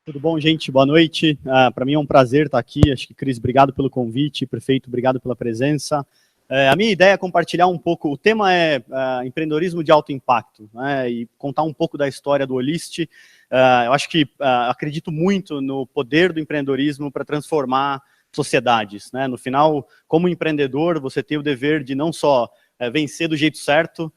Tudo bom, gente? Boa noite. Para mim é um prazer estar aqui. Acho que, Cris, obrigado pelo convite. Prefeito, obrigado pela presença. A minha ideia é compartilhar um pouco, o tema é empreendedorismo de alto impacto, né, e contar um pouco da história do Olist. Eu acho que acredito muito no poder do empreendedorismo para transformar sociedades, né? No final, como empreendedor, você tem o dever de não só vencer do jeito certo,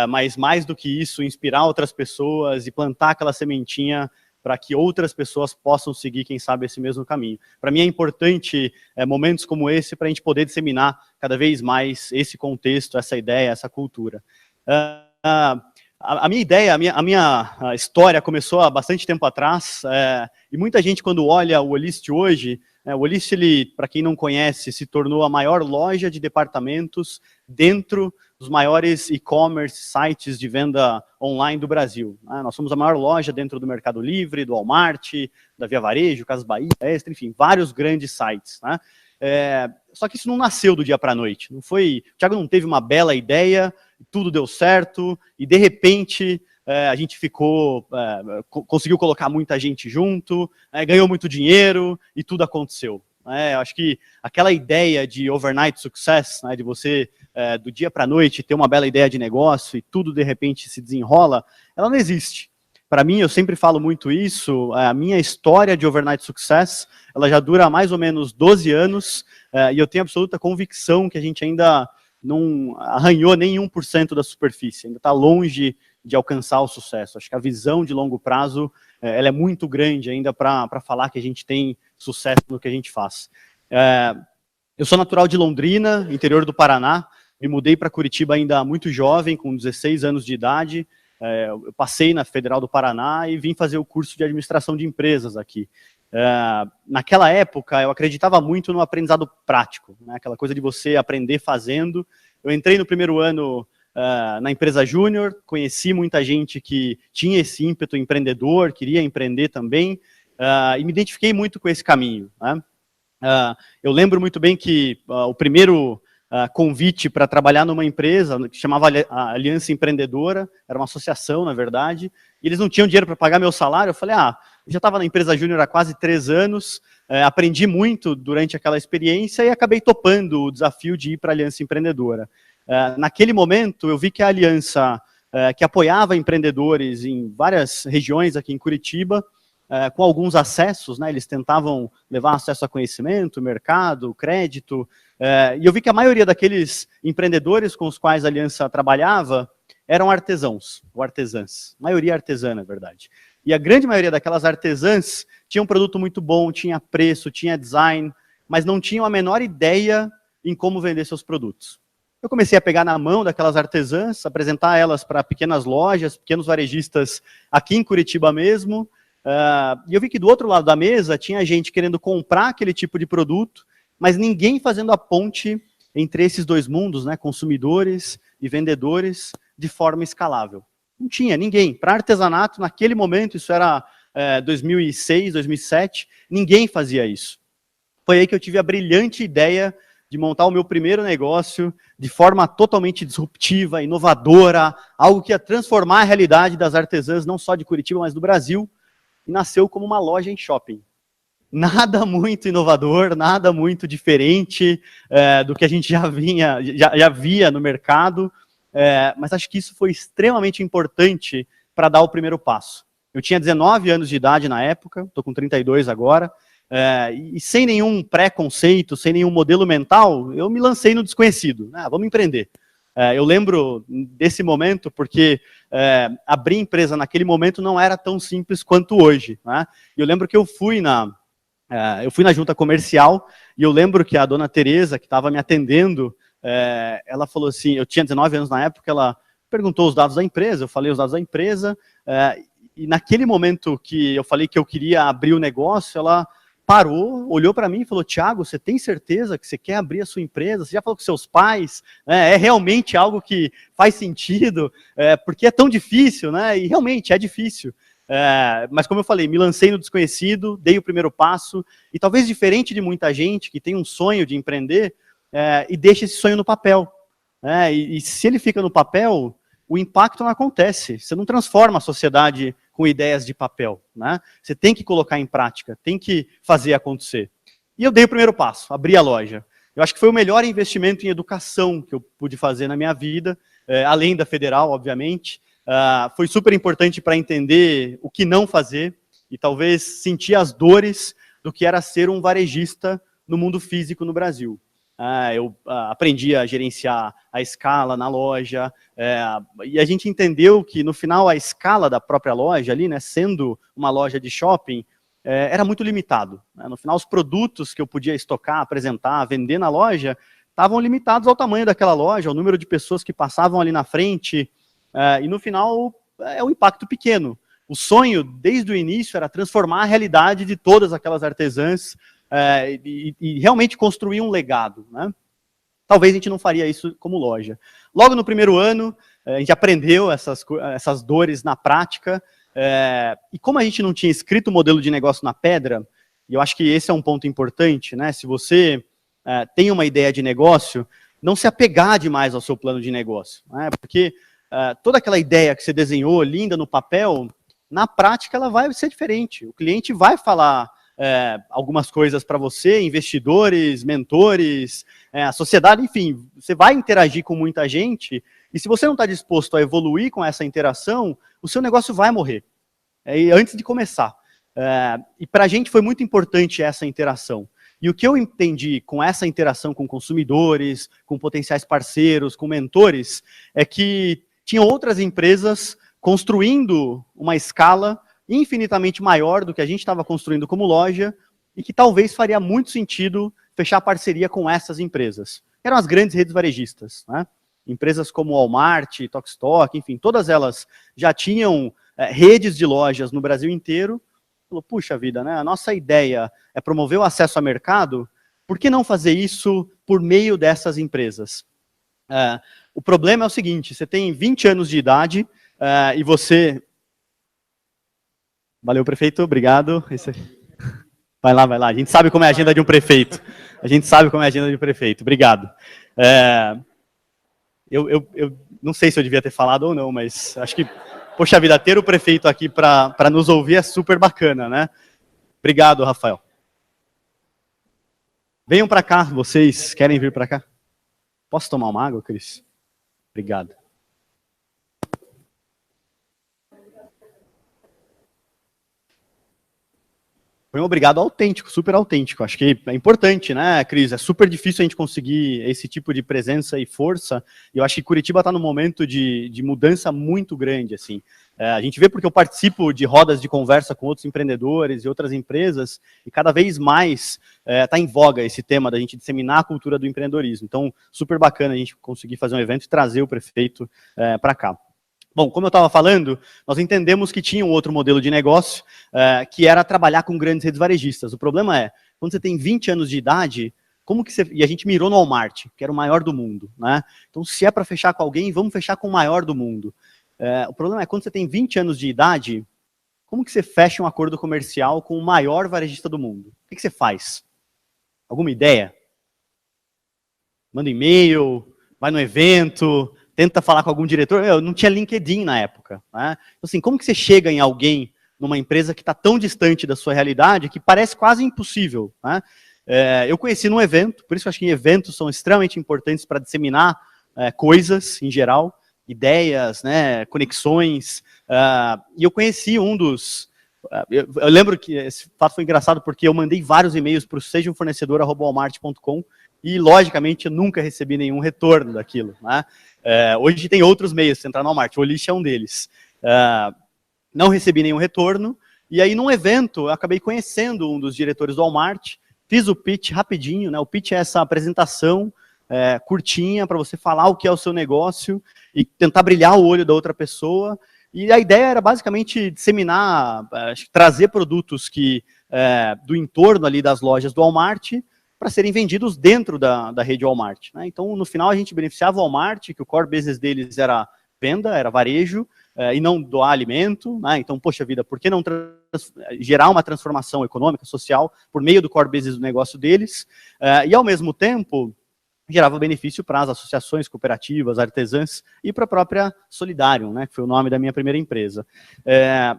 mas mais do que isso, inspirar outras pessoas e plantar aquela sementinha para que outras pessoas possam seguir, quem sabe, esse mesmo caminho. Para mim é importante momentos como esse para a gente poder disseminar cada vez mais esse contexto, essa ideia, essa cultura. A minha ideia, a minha história começou há bastante tempo atrás, e muita gente quando olha o Olist hoje, o Olist, para quem não conhece, se tornou a maior loja de departamentos dentro dos maiores e-commerce sites de venda online do Brasil. Nós somos a maior loja dentro do Mercado Livre, do Walmart, da Via Varejo, Casas Bahia, Extra, enfim, vários grandes sites, né? Só que isso não nasceu do dia para a noite. Não foi, o Thiago não teve uma bela ideia, tudo deu certo, e de repente a gente conseguiu colocar muita gente junto, ganhou muito dinheiro e tudo aconteceu. Acho que aquela ideia de overnight success, de você, do dia para a noite, ter uma bela ideia de negócio e tudo de repente se desenrola, ela não existe. Para mim, eu sempre falo muito isso, a minha história de overnight success, ela já dura mais ou menos 12 anos, e eu tenho absoluta convicção que a gente ainda não arranhou nem 1% da superfície, ainda está longe de alcançar o sucesso. Acho que a visão de longo prazo, ela é muito grande ainda para falar que a gente tem sucesso no que a gente faz. Eu sou natural de Londrina, interior do Paraná, me mudei para Curitiba ainda muito jovem, com 16 anos de idade. Eu passei na Federal do Paraná e vim fazer o curso de administração de empresas aqui. Naquela época, eu acreditava muito no aprendizado prático, né? Aquela coisa de você aprender fazendo. Eu entrei no primeiro ano na empresa júnior, conheci muita gente que tinha esse ímpeto empreendedor, queria empreender também, e me identifiquei muito com esse caminho, né? Eu lembro muito bem que o primeiro convite para trabalhar numa empresa que chamava Aliança Empreendedora, era uma associação, na verdade, e eles não tinham dinheiro para pagar meu salário. Eu falei, eu já estava na empresa júnior há quase 3 anos, aprendi muito durante aquela experiência e acabei topando o desafio de ir para a Aliança Empreendedora. Naquele momento, eu vi que a Aliança, que apoiava empreendedores em várias regiões aqui em Curitiba, com alguns acessos, né, eles tentavam levar acesso a conhecimento, mercado, crédito, e eu vi que a maioria daqueles empreendedores com os quais a Aliança trabalhava eram artesãos, ou artesãs, maioria artesã, na verdade. E a grande maioria daquelas artesãs tinha um produto muito bom, tinha preço, tinha design, mas não tinham a menor ideia em como vender seus produtos. Eu comecei a pegar na mão daquelas artesãs, apresentar elas para pequenas lojas, pequenos varejistas aqui em Curitiba mesmo, e eu vi que do outro lado da mesa tinha gente querendo comprar aquele tipo de produto, mas ninguém fazendo a ponte entre esses dois mundos, né, consumidores e vendedores, de forma escalável. Não tinha ninguém. Para artesanato, naquele momento, isso era 2006, 2007, ninguém fazia isso. Foi aí que eu tive a brilhante ideia de montar o meu primeiro negócio de forma totalmente disruptiva, inovadora, algo que ia transformar a realidade das artesãs, não só de Curitiba, mas do Brasil, e nasceu como uma loja em shopping. Nada muito inovador, nada muito diferente do que a gente já via no mercado, mas acho que isso foi extremamente importante para dar o primeiro passo. Eu tinha 19 anos de idade na época, estou com 32 agora, e sem nenhum preconceito, sem nenhum modelo mental, eu me lancei no desconhecido. Vamos empreender. Eu lembro desse momento porque abrir empresa naquele momento não era tão simples quanto hoje, né? Eu lembro que eu fui na junta comercial e eu lembro que a dona Tereza, que estava me atendendo, ela falou assim, eu tinha 19 anos na época, ela perguntou os dados da empresa, eu falei os dados da empresa, e naquele momento que eu falei que eu queria abrir o negócio, ela parou, olhou para mim e falou, Thiago, você tem certeza que você quer abrir a sua empresa? Você já falou com seus pais? É realmente algo que faz sentido? Porque é tão difícil, né? E realmente é difícil. Mas como eu falei, me lancei no desconhecido, dei o primeiro passo, e talvez diferente de muita gente que tem um sonho de empreender, e deixa esse sonho no papel. E se ele fica no papel, o impacto não acontece. Você não transforma a sociedade com ideias de papel, né? Você tem que colocar em prática, tem que fazer acontecer. E eu dei o primeiro passo, abri a loja. Eu acho que foi o melhor investimento em educação que eu pude fazer na minha vida, além da federal, obviamente. Foi super importante para entender o que não fazer e talvez sentir as dores do que era ser um varejista no mundo físico no Brasil. Eu aprendi a gerenciar a escala na loja, e a gente entendeu que, no final, a escala da própria loja ali, né, sendo uma loja de shopping, era muito limitado. Né? No final, os produtos que eu podia estocar, apresentar, vender na loja, estavam limitados ao tamanho daquela loja, ao número de pessoas que passavam ali na frente, e no final, é um impacto pequeno. O sonho, desde o início, era transformar a realidade de todas aquelas artesãs, e realmente construir um legado, né? Talvez a gente não faria isso como loja. Logo no primeiro ano, a gente aprendeu essas dores na prática, e como a gente não tinha escrito o modelo de negócio na pedra, e eu acho que esse é um ponto importante, né? Se você tem uma ideia de negócio, não se apegar demais ao seu plano de negócio, né? Porque toda aquela ideia que você desenhou, linda no papel, na prática ela vai ser diferente. O cliente vai falar algumas coisas para você, investidores, mentores, a sociedade, enfim, você vai interagir com muita gente, e se você não está disposto a evoluir com essa interação, o seu negócio vai morrer, antes de começar. E para a gente foi muito importante essa interação. E o que eu entendi com essa interação com consumidores, com potenciais parceiros, com mentores, é que tinham outras empresas construindo uma escala infinitamente maior do que a gente estava construindo como loja, e que talvez faria muito sentido fechar parceria com essas empresas. Eram as grandes redes varejistas, né? Empresas como Walmart, Tok-Tok, enfim, todas elas já tinham redes de lojas no Brasil inteiro. Falou, puxa vida, né? A nossa ideia é promover o acesso ao mercado, por que não fazer isso por meio dessas empresas? O problema é o seguinte, você tem 20 anos de idade e você... Valeu, prefeito, obrigado. Vai lá, a gente sabe como é a agenda de um prefeito. A gente sabe como é a agenda de um prefeito, obrigado. Eu não sei se eu devia ter falado ou não, mas acho que, poxa vida, ter o prefeito aqui para nos ouvir é super bacana, né? Obrigado, Rafael. Venham para cá, vocês querem vir para cá? Posso tomar uma água, Cris? Obrigado. Foi um obrigado autêntico, super autêntico. Acho que é importante, né, Cris? É super difícil a gente conseguir esse tipo de presença e força. E eu acho que Curitiba está num momento de mudança muito grande, assim. A gente vê porque eu participo de rodas de conversa com outros empreendedores e outras empresas, e cada vez mais está em voga esse tema da gente disseminar a cultura do empreendedorismo. Então, super bacana a gente conseguir fazer um evento e trazer o prefeito para cá. Bom, como eu estava falando, nós entendemos que tinha um outro modelo de negócio, que era trabalhar com grandes redes varejistas. O problema é, quando você tem 20 anos de idade, como que você... E a gente mirou no Walmart, que era o maior do mundo, né? Então, se é para fechar com alguém, vamos fechar com o maior do mundo. O problema é, quando você tem 20 anos de idade, como que você fecha um acordo comercial com o maior varejista do mundo? O que você faz? Alguma ideia? Manda e-mail, vai no evento... Tenta falar com algum diretor. Eu não tinha LinkedIn na época. Né? Então, assim, como que você chega em alguém numa empresa que está tão distante da sua realidade que parece quase impossível? Né? Eu conheci num evento, por isso que eu acho que eventos são extremamente importantes para disseminar coisas em geral, ideias, né, conexões. E eu conheci um dos... Eu lembro que esse fato foi engraçado porque eu mandei vários e-mails para o sejaumfornecedor@walmart.com e, logicamente, eu nunca recebi nenhum retorno daquilo. Né? Hoje tem outros meios, você entrar no Walmart, o Olish é um deles. Não recebi nenhum retorno, e aí num evento eu acabei conhecendo um dos diretores do Walmart, fiz o pitch rapidinho, né? O pitch é essa apresentação curtinha para você falar o que é o seu negócio e tentar brilhar o olho da outra pessoa. E a ideia era basicamente disseminar, trazer produtos do entorno ali das lojas do Walmart para serem vendidos dentro da rede Walmart. Né? Então, no final, a gente beneficiava o Walmart, que o core business deles era venda, era varejo, e não doar alimento. Né? Então, poxa vida, por que não gerar uma transformação econômica, social, por meio do core business do negócio deles? E, ao mesmo tempo, gerava benefício para as associações, cooperativas, artesãs e para a própria Solidarium, né, que foi o nome da minha primeira empresa.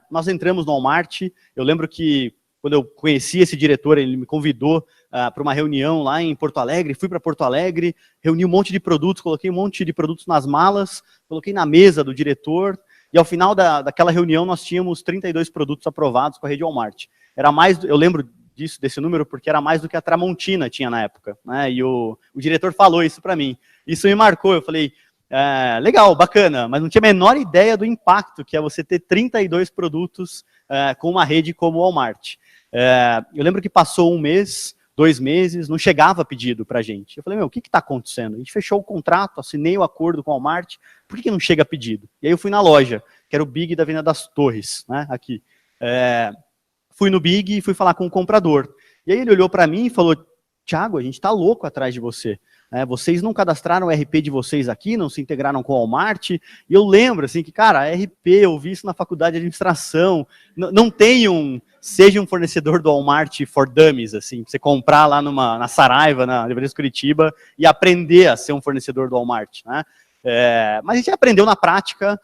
Nós entramos no Walmart, eu lembro que quando eu conheci esse diretor, ele me convidou para uma reunião lá em Porto Alegre, fui para Porto Alegre, reuni um monte de produtos, coloquei um monte de produtos nas malas, coloquei na mesa do diretor, e ao final daquela reunião nós tínhamos 32 produtos aprovados com a rede Walmart. Era mais, eu lembro desse número, porque era mais do que a Tramontina tinha na época, né? E o diretor falou isso para mim. Isso me marcou, eu falei, legal, bacana, mas não tinha a menor ideia do impacto que é você ter 32 produtos com uma rede como o Walmart. Eu lembro que passou um mês, 2 meses, não chegava pedido para a gente. Eu falei, o que está acontecendo? A gente fechou o contrato, assinei o acordo com o Walmart, por que não chega pedido? E aí eu fui na loja, que era o Big da Avenida das Torres, né, aqui. Fui no Big e fui falar com o comprador. E aí ele olhou para mim e falou, Thiago, a gente está louco atrás de você. Vocês não cadastraram o RP de vocês aqui, não se integraram com o Walmart. E eu lembro, assim, que, cara, RP, eu vi isso na faculdade de administração. Não tem seja um fornecedor do Walmart for Dummies, assim, pra você comprar lá na Saraiva, na Livraria Curitiba, e aprender a ser um fornecedor do Walmart, né? Mas a gente aprendeu na prática.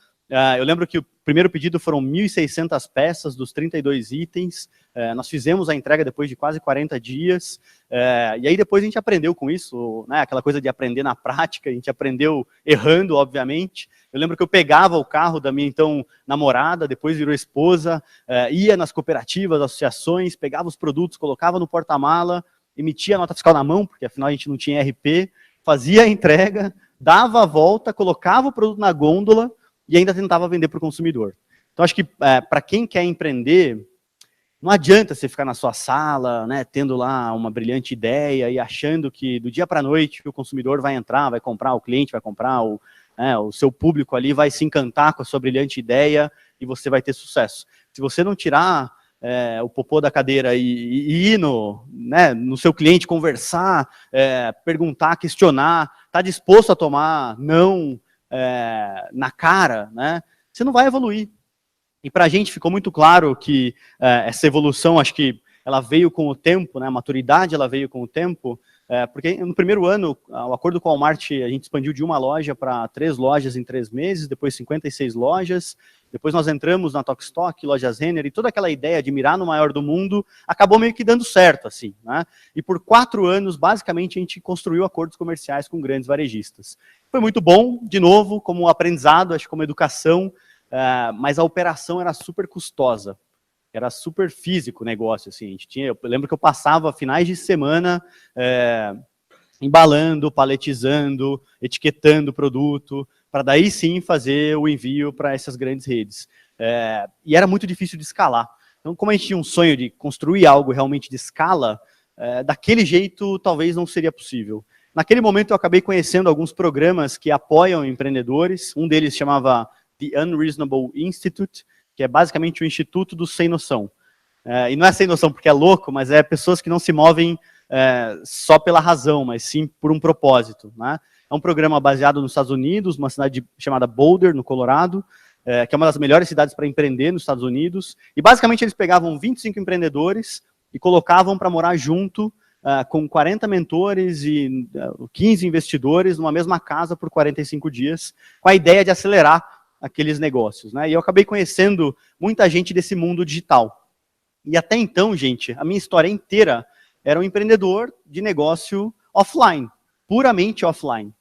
Eu lembro que o primeiro pedido foram 1.600 peças dos 32 itens, nós fizemos a entrega depois de quase 40 dias, e aí depois a gente aprendeu com isso, né, aquela coisa de aprender na prática, a gente aprendeu errando, obviamente. Eu lembro que eu pegava o carro da minha, então, namorada, depois virou esposa, ia nas cooperativas, associações, pegava os produtos, colocava no porta-mala, emitia a nota fiscal na mão, porque afinal a gente não tinha RP, fazia a entrega, dava a volta, colocava o produto na gôndola, e ainda tentava vender para o consumidor. Então, acho que para quem quer empreender, não adianta você ficar na sua sala, né, tendo lá uma brilhante ideia e achando que do dia para a noite o consumidor vai entrar, vai comprar, o cliente vai comprar, o seu público ali vai se encantar com a sua brilhante ideia e você vai ter sucesso. Se você não tirar o popô da cadeira e ir no seu cliente, conversar, perguntar, questionar, tá disposto a tomar não na cara, né, você não vai evoluir. E para a gente ficou muito claro que essa evolução, acho que ela veio com o tempo, né, a maturidade ela veio com o tempo, porque no primeiro ano, o acordo com a Walmart, a gente expandiu de 1 loja para 3 lojas em 3 meses, depois 56 lojas, depois nós entramos na Tokstok, Lojas Renner, e toda aquela ideia de mirar no maior do mundo acabou meio que dando certo, assim, né? E por 4 anos, basicamente, a gente construiu acordos comerciais com grandes varejistas. Foi muito bom, de novo, como aprendizado, acho que como educação, mas a operação era super custosa, era super físico o negócio, assim, eu lembro que eu passava finais de semana embalando, paletizando, etiquetando o produto, para daí sim fazer o envio para essas grandes redes. E era muito difícil de escalar. Então, como a gente tinha um sonho de construir algo realmente de escala, daquele jeito talvez não seria possível. Naquele momento eu acabei conhecendo alguns programas que apoiam empreendedores, um deles chamava The Unreasonable Institute, que é basicamente o Instituto do Sem Noção. E não é sem noção porque é louco, mas é pessoas que não se movem só pela razão, mas sim por um propósito, né? É um programa baseado nos Estados Unidos, uma cidade chamada Boulder, no Colorado, que é uma das melhores cidades para empreender nos Estados Unidos. E basicamente eles pegavam 25 empreendedores e colocavam para morar junto com 40 mentores e 15 investidores numa mesma casa por 45 dias, com a ideia de acelerar aqueles negócios, né? E eu acabei conhecendo muita gente desse mundo digital. E até então, gente, a minha história inteira era um empreendedor de negócio offline, puramente offline.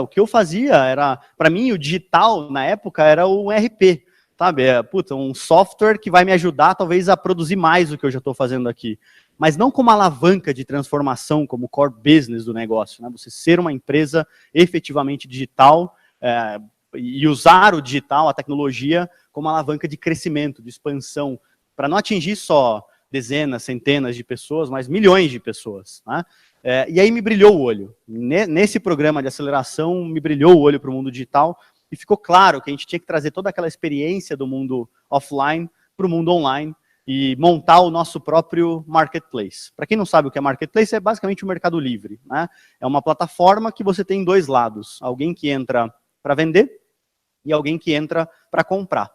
O que eu fazia era, para mim, o digital, na época, era um RP, sabe? Um software que vai me ajudar, talvez, a produzir mais do que eu já estou fazendo aqui. Mas não como alavanca de transformação, como core business do negócio, né? Você ser uma empresa efetivamente digital, e usar o digital, a tecnologia, como alavanca de crescimento, de expansão, para não atingir só dezenas, centenas de pessoas, mas milhões de pessoas, né? E aí me brilhou o olho. Nesse programa de aceleração, me brilhou o olho para o mundo digital, e ficou claro que a gente tinha que trazer toda aquela experiência do mundo offline para o mundo online, e montar o nosso próprio marketplace. Para quem não sabe o que é marketplace, é basicamente o Mercado Livre, né? É uma plataforma que você tem 2 lados, alguém que entra para vender, e alguém que entra para comprar.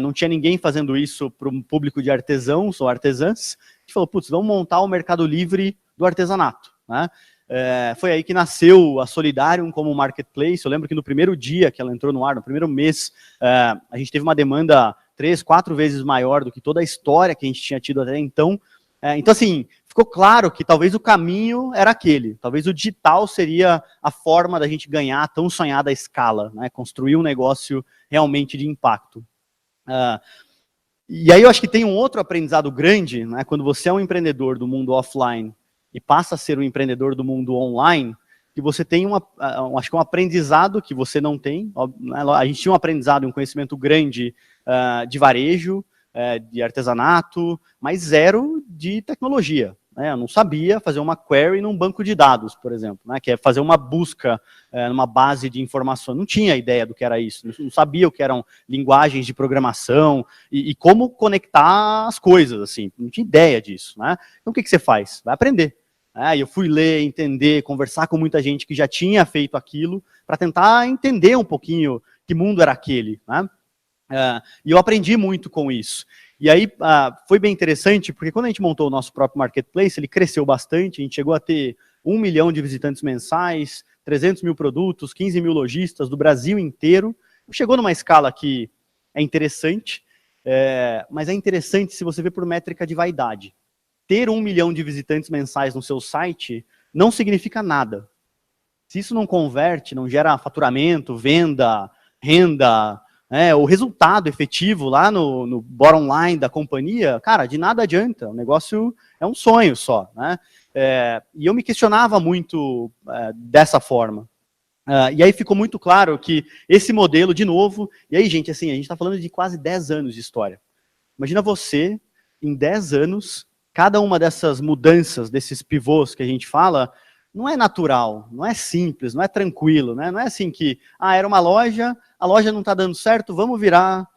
Não tinha ninguém fazendo isso para um público de artesãos ou artesãs. A gente falou, putz, vamos montar o Mercado Livre do artesanato, né? Foi aí que nasceu a Solidarium como marketplace. Eu lembro que no primeiro dia que ela entrou no ar, no primeiro mês, a gente teve uma demanda 3, 4 vezes maior do que toda a história que a gente tinha tido até então. Então, assim, ficou claro que talvez o caminho era aquele. Talvez o digital seria a forma da gente ganhar a tão sonhada escala, né? Construir um negócio realmente de impacto. E aí eu acho que tem um outro aprendizado grande, né? Quando você é um empreendedor do mundo offline e passa a ser um empreendedor do mundo online, que você tem acho que um aprendizado que você não tem. A gente tinha um aprendizado, um conhecimento grande de varejo, de artesanato, mas zero de tecnologia. Eu não sabia fazer uma query num banco de dados, por exemplo, né, que é fazer uma busca numa base de informação. Não tinha ideia do que era isso, não sabia o que eram linguagens de programação e como conectar as coisas, assim, não tinha ideia disso. Né? Então, o que você faz? Vai aprender. Eu fui ler, entender, conversar com muita gente que já tinha feito aquilo, para tentar entender um pouquinho que mundo era aquele. Né? E eu aprendi muito com isso. E aí foi bem interessante, porque quando a gente montou o nosso próprio marketplace, ele cresceu bastante, a gente chegou a ter 1 milhão de visitantes mensais, 300 mil produtos, 15 mil lojistas do Brasil inteiro. Chegou numa escala que é interessante, mas é interessante se você ver por métrica de vaidade. Ter 1 milhão de visitantes mensais no seu site não significa nada. Se isso não converte, não gera faturamento, venda, renda, o resultado efetivo lá no bottom line da companhia, cara, de nada adianta, o negócio é um sonho só, né? E eu me questionava muito dessa forma. E aí ficou muito claro que esse modelo, de novo, e aí, gente, assim, a gente está falando de quase 10 anos de história. Imagina você, em 10 anos, cada uma dessas mudanças, desses pivôs que a gente fala, não é natural, não é simples, não é tranquilo, né? Não é assim que, era uma loja, a loja não está dando certo, vamos virar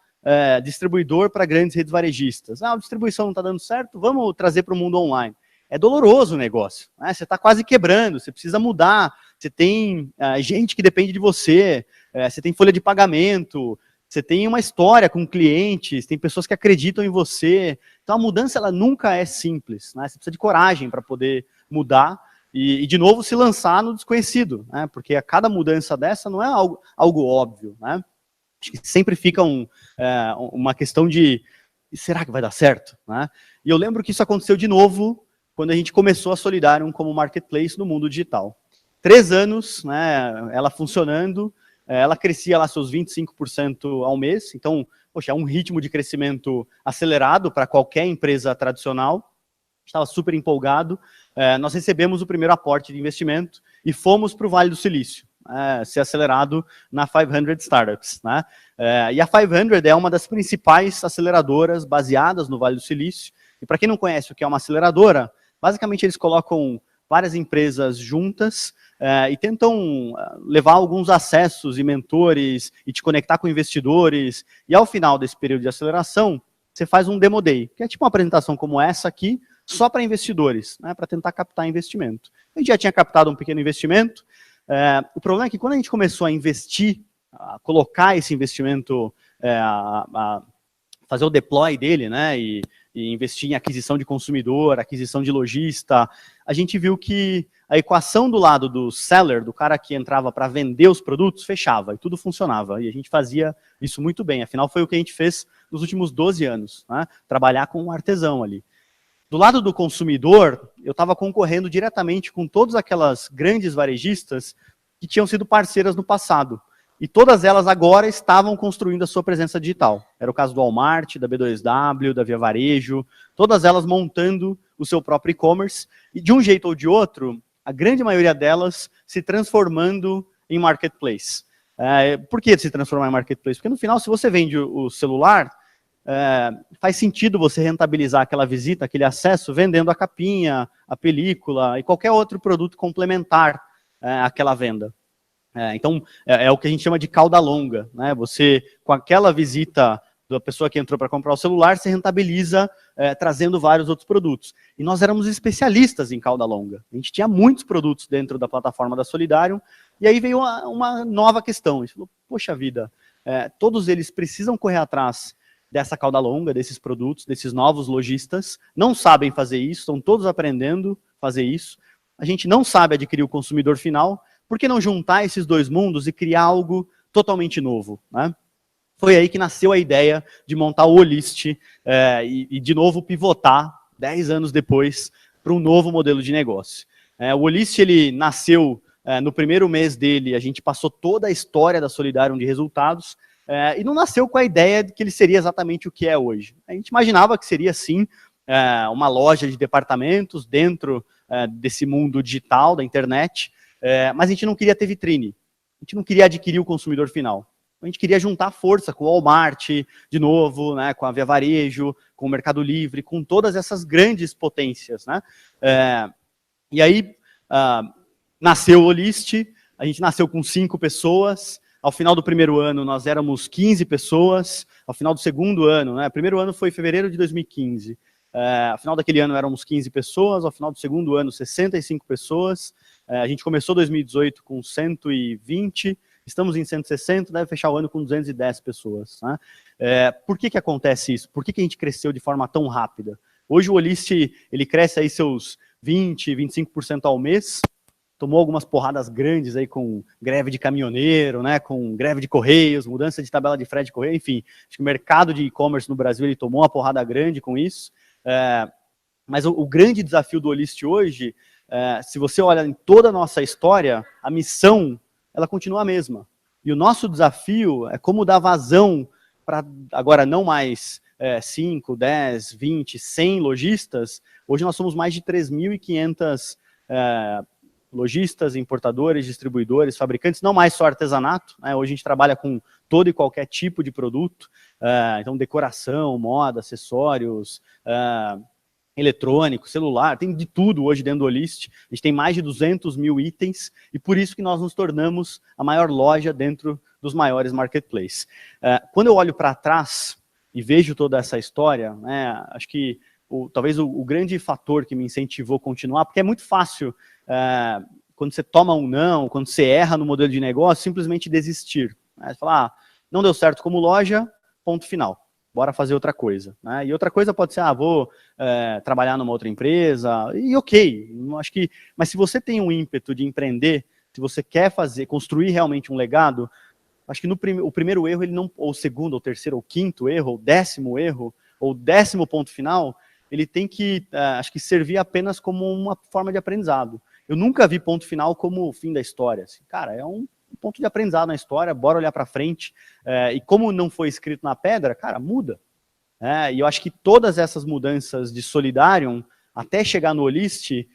distribuidor para grandes redes varejistas. A distribuição não está dando certo, vamos trazer para o mundo online. É doloroso o negócio, né? Você está quase quebrando, você precisa mudar, você tem gente que depende de você, você tem folha de pagamento, você tem uma história com clientes, tem pessoas que acreditam em você. Então a mudança ela nunca é simples, né? Você precisa de coragem para poder mudar e, de novo, se lançar no desconhecido, né? Porque a cada mudança dessa não é algo óbvio, né? Acho que sempre fica uma questão de, será que vai dar certo? Né? E eu lembro que isso aconteceu de novo quando a gente começou a Solidarium como marketplace no mundo digital. 3 anos, né, ela funcionando, ela crescia lá seus 25% ao mês, então, poxa, é um ritmo de crescimento acelerado para qualquer empresa tradicional. Estava super empolgado. Nós recebemos o primeiro aporte de investimento e fomos para o Vale do Silício, ser acelerado na 500 Startups. Né? E a 500 é uma das principais aceleradoras baseadas no Vale do Silício. E para quem não conhece o que é uma aceleradora, basicamente eles colocam várias empresas juntas e tentam levar alguns acessos e mentores e te conectar com investidores. E ao final desse período de aceleração, você faz um Demo Day, que é tipo uma apresentação como essa aqui, só para investidores, né, para tentar captar investimento. A gente já tinha captado um pequeno investimento. O problema é que quando a gente começou a investir, a colocar esse investimento, a fazer o deploy dele, né, e investir em aquisição de consumidor, aquisição de lojista, a gente viu que a equação do lado do seller, do cara que entrava para vender os produtos, fechava e tudo funcionava. E a gente fazia isso muito bem. Afinal, foi o que a gente fez nos últimos 12 anos, né, trabalhar com um artesão ali. Do lado do consumidor, eu estava concorrendo diretamente com todas aquelas grandes varejistas que tinham sido parceiras no passado. E todas elas agora estavam construindo a sua presença digital. Era o caso do Walmart, da B2W, da Via Varejo, todas elas montando o seu próprio e-commerce. E de um jeito ou de outro, a grande maioria delas se transformando em marketplace. Por que se transformar em marketplace? Porque no final, se você vende o celular, faz sentido você rentabilizar aquela visita, aquele acesso, vendendo a capinha, a película e qualquer outro produto complementar àquela venda. Então, é o que a gente chama de cauda longa. Né? Você, com aquela visita da pessoa que entrou para comprar o celular, você rentabiliza trazendo vários outros produtos. E nós éramos especialistas em cauda longa. A gente tinha muitos produtos dentro da plataforma da Solidarium, e aí veio uma nova questão. A gente falou, poxa vida, todos eles precisam correr atrás dessa cauda longa, desses produtos, desses novos lojistas, não sabem fazer isso, estão todos aprendendo a fazer isso. a gente não sabe adquirir o consumidor final, por que não juntar esses dois mundos e criar algo totalmente novo, né? Foi aí que nasceu a ideia de montar o Olist e de novo, pivotar, 10 anos depois, para um novo modelo de negócio. O Olist, ele nasceu, no primeiro mês dele, a gente passou toda a história da Solidarium de resultados, e não nasceu com a ideia de que ele seria exatamente o que é hoje. A gente imaginava que seria, sim, uma loja de departamentos dentro desse mundo digital, da internet, mas a gente não queria ter vitrine, a gente não queria adquirir o consumidor final. A gente queria juntar força com o Walmart, de novo, né, com a Via Varejo, com o Mercado Livre, com todas essas grandes potências, né? E aí nasceu o Olist, a gente nasceu com 5 pessoas, ao final do primeiro ano nós éramos 15 pessoas, ao final do segundo ano, né, o primeiro ano foi em fevereiro de 2015, ao final daquele ano éramos 15 pessoas, ao final do segundo ano 65 pessoas, a gente começou 2018 com 120, estamos em 160, deve fechar o ano com 210 pessoas. Né? Por que acontece isso? Por que a gente cresceu de forma tão rápida? Hoje o Olist, ele cresce aí seus 20, 25% ao mês, tomou algumas porradas grandes aí com greve de caminhoneiro, né, com greve de correios, mudança de tabela de frete de correio, enfim, acho que o mercado de e-commerce no Brasil ele tomou uma porrada grande com isso, mas o grande desafio do Olist hoje, se você olha em toda a nossa história, a missão ela continua a mesma. E o nosso desafio é como dar vazão para, agora não mais 5, 10, 20, 100 lojistas, hoje nós somos mais de 3.500 lojistas, importadores, distribuidores, fabricantes, não mais só artesanato, né? Hoje a gente trabalha com todo e qualquer tipo de produto, então decoração, moda, acessórios, eletrônico, celular, tem de tudo hoje dentro do Olist, a gente tem mais de 200 mil itens, e por isso que nós nos tornamos a maior loja dentro dos maiores marketplaces. Quando eu olho para trás e vejo toda essa história, né, acho que talvez o grande fator que me incentivou a continuar, porque é muito fácil, quando você toma um não, quando você erra no modelo de negócio, simplesmente desistir. Né? Você fala, não deu certo como loja, ponto final. Bora fazer outra coisa. Né? E outra coisa pode ser, vou trabalhar numa outra empresa, e ok, acho que, mas se você tem um ímpeto de empreender, se você quer construir realmente um legado, acho que o primeiro erro, ele não, ou o segundo, ou o terceiro, ou o quinto erro, ou o 10º erro, ou o 10º ponto final, ele tem que, acho que servir apenas como uma forma de aprendizado. Eu nunca vi ponto final como o fim da história. Assim, cara, é um ponto de aprendizado na história, bora olhar para frente, e como não foi escrito na pedra, cara, muda. E eu acho que todas essas mudanças de Solidarium, até chegar no Olist,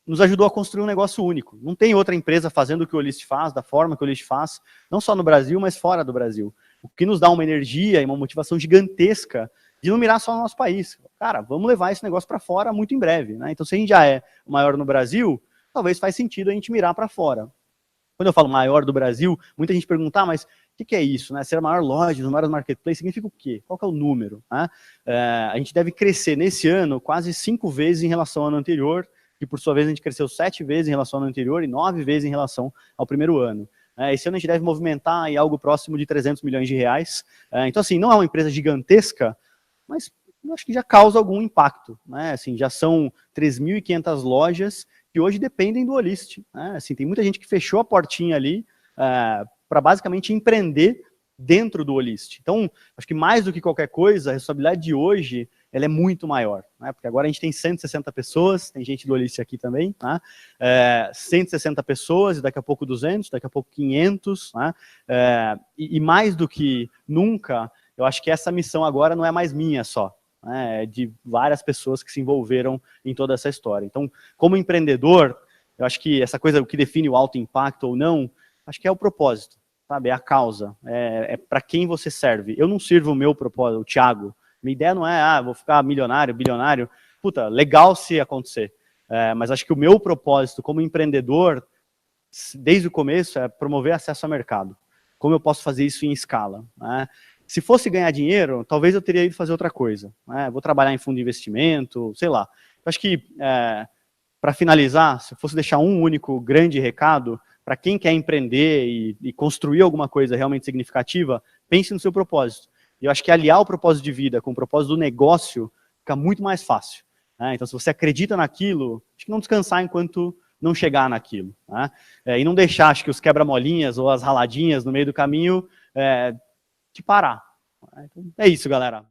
nos ajudou a construir um negócio único. Não tem outra empresa fazendo o que o Olist faz, da forma que o Olist faz, não só no Brasil, mas fora do Brasil. O que nos dá uma energia e uma motivação gigantesca de não mirar só no nosso país. Cara, vamos levar esse negócio para fora muito em breve. Né? Então, se a gente já é o maior no Brasil, talvez faz sentido a gente mirar para fora. Quando eu falo maior do Brasil, muita gente pergunta, mas o que é isso? Né? Ser a maior loja, os maiores marketplaces, significa o quê? Qual que é o número? Né? A gente deve crescer nesse ano quase 5 vezes em relação ao ano anterior, que por sua vez a gente cresceu 7 vezes em relação ao ano anterior e 9 vezes em relação ao primeiro ano. Esse ano a gente deve movimentar aí algo próximo de 300 milhões de reais. Então, assim, não é uma empresa gigantesca, mas eu acho que já causa algum impacto. Né? Assim, já são 3.500 lojas que hoje dependem do Olist. Né? Assim, tem muita gente que fechou a portinha ali para basicamente empreender dentro do Olist. Então, acho que mais do que qualquer coisa, a responsabilidade de hoje ela é muito maior. Né? Porque agora a gente tem 160 pessoas, tem gente do Olist aqui também, né? 160 pessoas, e daqui a pouco 200, daqui a pouco 500. Né? E mais do que nunca, eu acho que essa missão agora não é mais minha só. É de várias pessoas que se envolveram em toda essa história. Então, como empreendedor, eu acho que essa coisa, o que define o alto impacto ou não, acho que é o propósito, sabe? É a causa, é para quem você serve. Eu não sirvo o meu propósito, o Thiago. Minha ideia não é, vou ficar milionário, bilionário. Puta, legal se acontecer. Mas acho que o meu propósito como empreendedor, desde o começo, é promover acesso ao mercado. Como eu posso fazer isso em escala, né? Se fosse ganhar dinheiro, talvez eu teria ido fazer outra coisa. Né? Vou trabalhar em fundo de investimento, sei lá. Eu acho que, para finalizar, se eu fosse deixar um único grande recado, para quem quer empreender e construir alguma coisa realmente significativa, pense no seu propósito. E eu acho que aliar o propósito de vida com o propósito do negócio fica muito mais fácil. né? Então, se você acredita naquilo, acho que não descansar enquanto não chegar naquilo, né? E não deixar, acho que os quebra-molinhas ou as raladinhas no meio do caminho te parar. Então, é isso, galera.